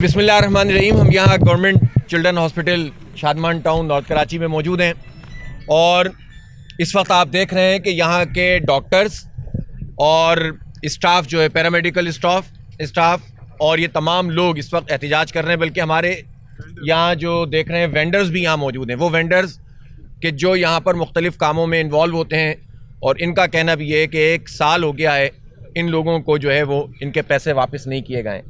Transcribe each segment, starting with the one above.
बिस्मिल्लाहिर्रहमानिर्रहीम। हम यहाँ government children hospital Shadman town north Karachi में मौजूद हैं और इस वक्त आप देख रहे हैं कि यहाँ के डॉक्टर्स और स्टाफ जो है पैरामेडिकल स्टाफ और ये तमाम लोग इस वक्त एहतजाज कर रहे हैं। बल्कि हमारे यहाँ जो देख रहे हैं वेंडर्स भी यहाँ मौजूद हैं, वो वेंडर्स के जो यहाँ पर मुख्तलिफ़ कामों में इन्वॉल्व होते हैं और इनका कहना भी है कि 1 साल हो गया है इन लोगों को जो है वो इनके पैसे वापस नहीं किए गए।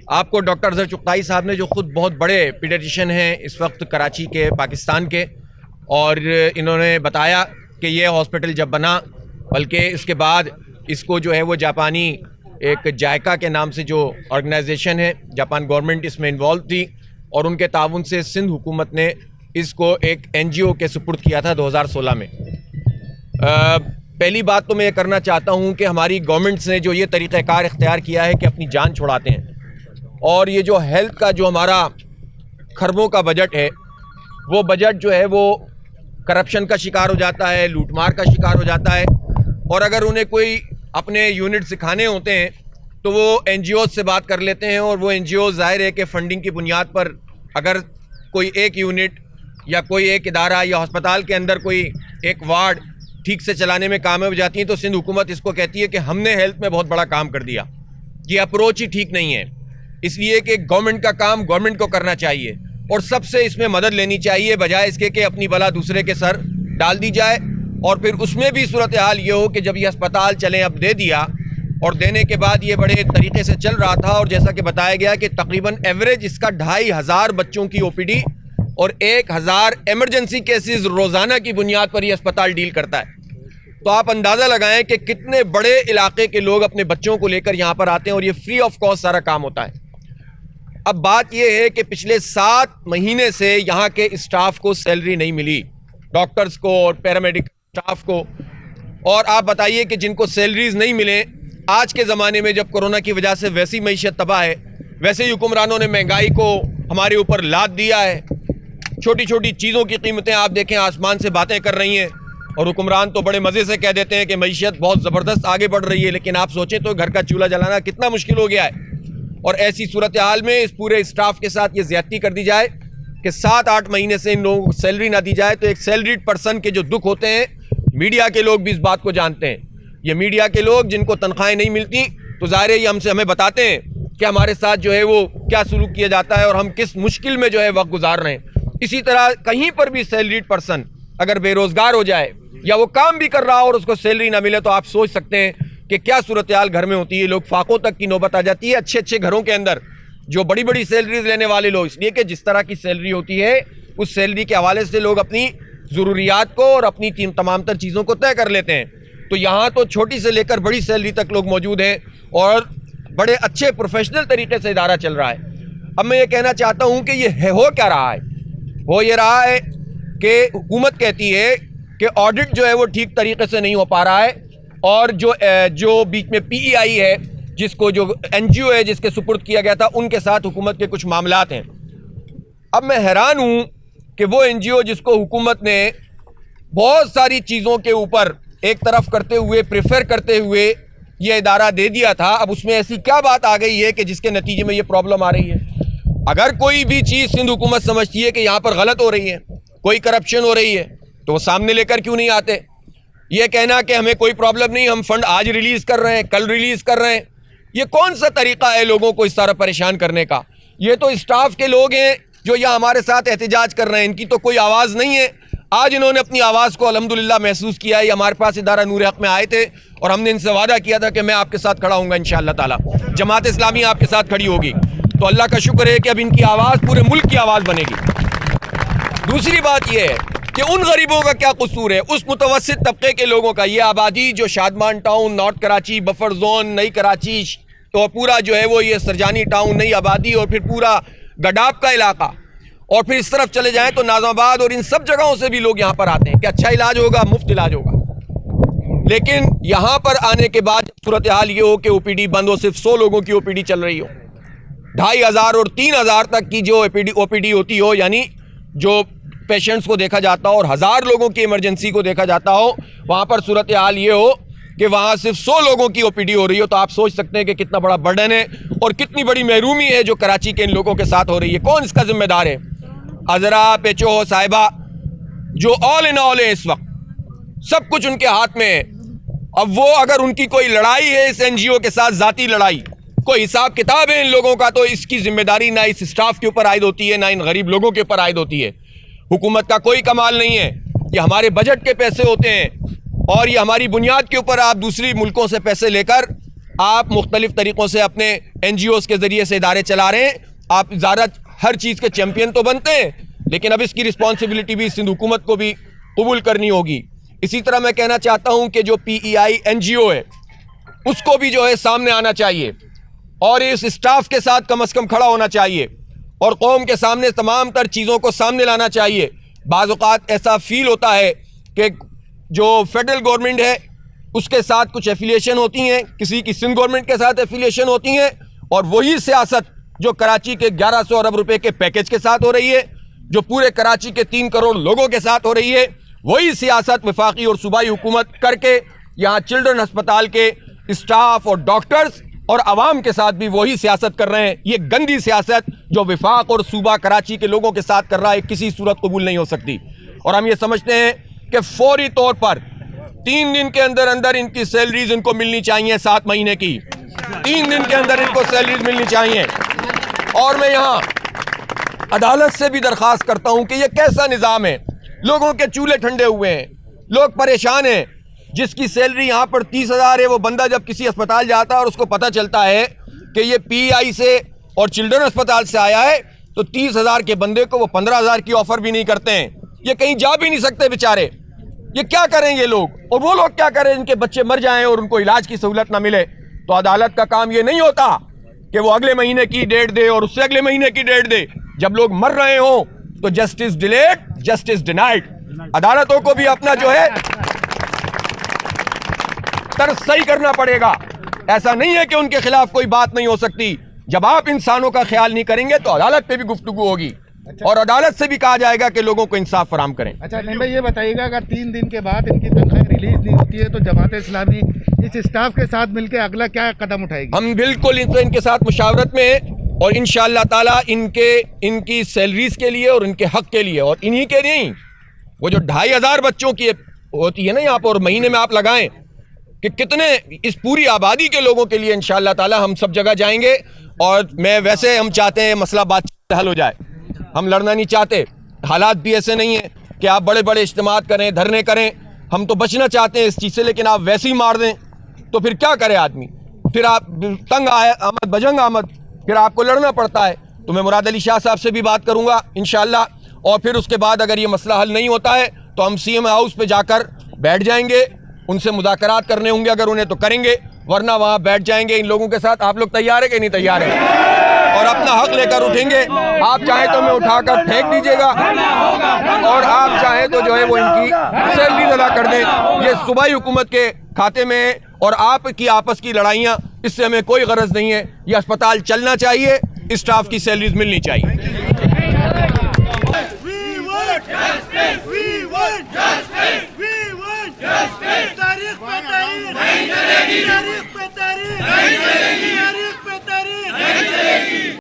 आपको डॉक्टर अजहर चुगताई साहब ने, जो ख़ुद बहुत बड़े पीडियाट्रिशियन हैं इस वक्त कराची के, पाकिस्तान के, और इन्होंने बताया कि ये हॉस्पिटल जब बना, बल्कि इसके बाद इसको जो है वो जापानी एक जायका के नाम से जो ऑर्गेनाइजेशन है, जापान गवर्नमेंट इसमें इन्वॉल्व थी और उनके ताउन से सिंध हुकूमत ने इसको एक NGO के सुपुर्द किया था 2016 में। पहली बात तो मैं ये करना चाहता हूँ कि हमारी गवर्नमेंट्स ने जो ये तरीक़ाकार इख्तियार किया है कि अपनी जान छुड़ाते हैं, और ये जो हेल्थ का जो हमारा खरबों का बजट है, वो बजट जो है वो करप्शन का शिकार हो जाता है, लूटमार का शिकार हो जाता है। और अगर उन्हें कोई अपने यूनिट सिखाने होते हैं तो वो NGOs से बात कर लेते हैं, और वो NGOs ज़ाहिर है कि फ़ंडिंग की बुनियाद पर अगर कोई एक यूनिट या कोई एक इदारा या अस्पताल के अंदर कोई एक वार्ड ठीक से चलाने में कामयाब हो जाती है तो सिंध हुकूमत इसको कहती है कि हमने हेल्थ में बहुत बड़ा काम कर दिया। ये अप्रोच ही ठीक नहीं है, इसलिए कि गवर्नमेंट का काम गवर्नमेंट को करना चाहिए और सबसे इसमें मदद लेनी चाहिए, बजाय इसके कि अपनी बला दूसरे के सर डाल दी जाए। और फिर उसमें भी सूरत हाल ये हो कि जब ये अस्पताल चलें, अब दे दिया और देने के बाद ये बड़े तरीके से चल रहा था, और जैसा कि बताया गया कि तकरीबन एवरेज इसका 2500 बच्चों की OPD और 1000 एमरजेंसी केसेस रोज़ाना की बुनियाद पर ये अस्पताल डील करता है। तो आप अंदाज़ा लगाएं कि कितने बड़े इलाके के लोग अपने बच्चों को लेकर यहाँ पर आते हैं और ये फ्री ऑफ कॉस्ट सारा काम होता है। अब बात यह है कि पिछले 7 महीने से यहाँ के स्टाफ को सैलरी नहीं मिली, डॉक्टर्स को और पैरामेडिकल स्टाफ को। और आप बताइए कि जिनको सैलरीज नहीं मिले, आज के ज़माने में जब कोरोना की वजह से वैसी मईशत तबाह है, वैसे ही हुक्मरानों ने महंगाई को हमारे ऊपर लाद दिया है। छोटी छोटी चीज़ों की कीमतें आप देखें आसमान से बातें कर रही हैं, और हुक्मरान तो बड़े मज़े से कह देते हैं कि मईशत बहुत ज़बरदस्त आगे बढ़ रही है, लेकिन आप सोचें तो घर का चूल्हा जलाना कितना मुश्किल हो गया है। और ऐसी सूरत हाल में इस पूरे स्टाफ के साथ ये ज़्यादती कर दी जाए कि 7-8 महीने से इन लोगों को सैलरी ना दी जाए, तो एक सैलरीड पर्सन के जो दुख होते हैं, मीडिया के लोग भी इस बात को जानते हैं। ये मीडिया के लोग जिनको तनख्वाहें नहीं मिलती, तो ज़ाहिर है ये हमें बताते हैं कि हमारे साथ जो है वो क्या सलूक किया जाता है और हम किस मुश्किल में जो है वक्त गुजार रहे हैं। इसी तरह कहीं पर भी सैलरीड पर्सन अगर बेरोज़गार हो जाए या वो काम भी कर रहा हो और उसको सैलरी ना मिले, तो आप सोच सकते हैं कि क्या सूरत हाल घर में होती है। लोग फाकों तक की नौबत आ जाती है अच्छे अच्छे घरों के अंदर, जो बड़ी बड़ी सैलरीज लेने वाले लोग, इसलिए कि जिस तरह की सैलरी होती है उस सैलरी के हवाले से लोग अपनी ज़रूरियात को और अपनी तमाम तर चीज़ों को तय कर लेते हैं। तो यहाँ तो छोटी से लेकर बड़ी सैलरी तक लोग मौजूद हैं और बड़े अच्छे प्रोफेशनल तरीके से इदारा चल रहा है। अब मैं ये कहना चाहता हूँ कि ये हो क्या रहा है, हो ये रहा है कि हुकूमत कहती है कि ऑडिट जो है वो ठीक तरीके से नहीं हो पा रहा है, और जो बीच में PEI है, जिसको जो NGO है जिसके सुपुर्द किया गया था, उनके साथ हुकूमत के कुछ मामलात हैं। अब मैं हैरान हूँ कि वो NGO जिसको हुकूमत ने बहुत सारी चीज़ों के ऊपर एक तरफ करते हुए, प्रेफर करते हुए ये इदारा दे दिया था, अब उसमें ऐसी क्या बात आ गई है कि जिसके नतीजे में ये प्रॉब्लम आ रही है। अगर कोई भी चीज़ सिंध हुकूमत समझती है कि यहाँ पर गलत हो रही है, कोई करप्शन हो रही है, तो वो सामने लेकर क्यों नहीं आते। ये कहना कि हमें कोई प्रॉब्लम नहीं, हम फंड आज रिलीज़ कर रहे हैं, कल रिलीज़ कर रहे हैं, ये कौन सा तरीका है लोगों को इस तरह परेशान करने का। ये तो स्टाफ के लोग हैं जो यहाँ हमारे साथ एहतजाज कर रहे हैं, इनकी तो कोई आवाज़ नहीं है। आज इन्होंने अपनी आवाज़ को अल्हम्दुलिल्लाह महसूस किया है। हमारे पास इदारा नूर हक में आए थे और हमने इनसे वादा किया था कि मैं आपके साथ खड़ा हूँगा इंशाअल्लाह ताला, जमात इस्लामी आपके साथ खड़ी होगी। तो अल्लाह का शुक्र है कि अब इनकी आवाज़ पूरे मुल्क की आवाज़ बनेगी। दूसरी बात यह है कि उन गरीबों का क्या कसूर है, उस मुतवस्सित तबके के लोगों का। ये आबादी जो Shadman town, north Karachi, buffer zone, नई कराची, तो पूरा जो है वो ये सरजानी टाउन, नई आबादी, और फिर पूरा गडाब का इलाका, और फिर इस तरफ चले जाएं तो नाज़माबाद, और इन सब जगहों से भी लोग यहाँ पर आते हैं कि अच्छा इलाज होगा, मुफ्त इलाज होगा। लेकिन यहाँ पर आने के बाद सूरत हाल ये हो कि OPD बंद हो, सिर्फ 100 लोगों की OPD चल रही हो, 2500 और 3000 तक की जो OPD होती हो, यानी जो पेशेंट्स को देखा जाता हो, और 1000 लोगों की इमरजेंसी को देखा जाता हो, वहाँ पर सूरत हाल ये हो کہ وہاں صرف 100 لوگوں کی OPD ہو رہی ہو، تو آپ سوچ سکتے ہیں کہ کتنا بڑا برڈن ہے اور کتنی بڑی محرومی ہے جو کراچی کے ان لوگوں کے ساتھ ہو رہی ہے۔ کون اس کا ذمہ دار ہے؟ عذرا PHO صاحبہ جو آل ان آل ہے، اس وقت سب کچھ ان کے ہاتھ میں ہے۔ اب وہ اگر ان کی کوئی لڑائی ہے اس NGO کے ساتھ، ذاتی لڑائی، کوئی حساب کتاب ہے ان لوگوں کا، تو اس کی ذمہ داری نہ اس اسٹاف کے اوپر عائد ہوتی ہے، نہ ان غریب لوگوں کے اوپر عائد ہوتی ہے۔ حکومت کا کوئی کمال نہیں ہے، یہ ہمارے بجٹ کے پیسے ہوتے ہیں اور یہ ہماری بنیاد کے اوپر آپ دوسری ملکوں سے پیسے لے کر آپ مختلف طریقوں سے اپنے NGOs کے ذریعے سے ادارے چلا رہے ہیں۔ آپ زیادہ ہر چیز کے چیمپئن تو بنتے ہیں، لیکن اب اس کی رسپانسبلٹی بھی سندھ حکومت کو بھی قبول کرنی ہوگی۔ اسی طرح میں کہنا چاہتا ہوں کہ جو PEI NGO ہے اس کو بھی جو ہے سامنے آنا چاہیے اور اس اسٹاف کے ساتھ کم از کم کھڑا ہونا چاہیے اور قوم کے سامنے تمام تر چیزوں کو سامنے لانا چاہیے۔ بعض اوقات ایسا فیل ہوتا ہے کہ جو فیڈرل گورنمنٹ ہے اس کے ساتھ کچھ ایفیلیشن ہوتی ہیں، کسی کی سندھ گورنمنٹ کے ساتھ ایفیلیشن ہوتی ہیں، اور وہی سیاست جو کراچی کے 1100 ارب روپے کے پیکج کے ساتھ ہو رہی ہے، جو پورے کراچی کے 3 کروڑ لوگوں کے ساتھ ہو رہی ہے، وہی سیاست وفاقی اور صوبائی حکومت کر کے یہاں چلڈرن ہسپتال کے اسٹاف اور ڈاکٹرز اور عوام کے ساتھ بھی وہی سیاست کر رہے ہیں۔ یہ گندی سیاست جو وفاق اور صوبہ کراچی کے لوگوں کے ساتھ کر رہا ہے کسی صورت قبول نہیں ہو سکتی، اور ہم یہ سمجھتے ہیں کہ فوری طور پر 3 دن کے اندر اندر ان کی سیلریز ان کو ملنی چاہیے، 7 مہینے کی 3 دن کے اندر ان کو سیلریز ملنی چاہیے۔ اور میں یہاں عدالت سے بھی درخواست کرتا ہوں کہ یہ کیسا نظام ہے؟ لوگوں کے چولہے ٹھنڈے ہوئے ہیں، لوگ پریشان ہیں۔ جس کی سیلری یہاں پر 30,000 ہے، وہ بندہ جب کسی اسپتال جاتا ہے اور اس کو پتہ چلتا ہے کہ یہ PEI سے اور چلڈرن اسپتال سے آیا ہے، تو 30,000 کے بندے کو وہ 15,000 کی آفر بھی نہیں کرتے ہیں۔ یہ کہیں جا بھی نہیں سکتے بیچارے، یہ کیا کریں یہ لوگ؟ اور وہ لوگ کیا کریں ان کے بچے مر جائیں اور ان کو علاج کی سہولت نہ ملے؟ تو عدالت کا کام یہ نہیں ہوتا کہ وہ اگلے مہینے کی ڈیٹ دے اور اس سے اگلے مہینے کی ڈیٹ دے۔ جب لوگ مر رہے ہوں تو جسٹس ڈیلیڈ جسٹس ڈینائڈ۔ عدالتوں کو بھی اپنا جو ہے طرز صحیح کرنا پڑے گا۔ ایسا نہیں ہے کہ ان کے خلاف کوئی بات نہیں ہو سکتی۔ جب آپ انسانوں کا خیال نہیں کریں گے تو عدالت پہ بھی گفتگو ہوگی اور عدالت سے بھی کہا جائے گا کہ لوگوں کو انصاف فراہم کریں۔ اچھا نہیں بھائی، یہ بتائیے گا اگر 3 دن کے بعد ان کی تنخواہ ریلیز نہیں ہوتی ہے تو جماعت اسلامی اس اسٹاف کے ساتھ مل کے اگلا کیا قدم اٹھائے گی؟ ہم بالکل ان کے ساتھ مشاورت میں ہیں اور انشاءاللہ تعالیٰ ان کی سیلریز کے لیے اور ان کے حق کے لیے، اور انہی کے نہیں، وہ جو 2,500 بچوں کی ہوتی ہے نا یہاں پر، اور مہینے میں آپ لگائیں کہ کتنے اس پوری آبادی کے لوگوں کے لیے انشاءاللہ تعالیٰ ہم سب جگہ جائیں گے۔ اور میں ویسے ہم چاہتے ہیں مسئلہ بات چیت سے حل ہو جائے، ہم لڑنا نہیں چاہتے۔ حالات بھی ایسے نہیں ہیں کہ آپ بڑے بڑے اجتماعات کریں، دھرنے کریں، ہم تو بچنا چاہتے ہیں اس چیز سے، لیکن آپ ویسے ہی مار دیں تو پھر کیا کرے آدمی؟ پھر آپ تنگ آمد بجنگ آمد، پھر آپ کو لڑنا پڑتا ہے۔ تو میں مراد علی شاہ صاحب سے بھی بات کروں گا انشاءاللہ، اور پھر اس کے بعد اگر یہ مسئلہ حل نہیں ہوتا ہے تو ہم CM ہاؤس پہ جا کر بیٹھ جائیں گے، ان سے مذاکرات کرنے ہوں گے اگر انہیں تو کریں گے، ورنہ وہاں بیٹھ جائیں گے ان لوگوں کے ساتھ۔ آپ لوگ تیار ہیں کہ نہیں تیار ہیں؟ اور اپنا حق لے کر اٹھیں گے۔ آپ چاہیں تو میں اٹھا کر پھینک دیجیے گا، اور آپ چاہیں تو جو ہے وہ ان کی سیلریز ادا کر دیں۔ یہ صوبائی حکومت کے کھاتے میں ہے، اور آپ کی آپس کی لڑائیاں اس سے ہمیں کوئی غرض نہیں ہے۔ یہ اسپتال چلنا چاہیے، اسٹاف کی سیلریز ملنی چاہیے۔ تاریخ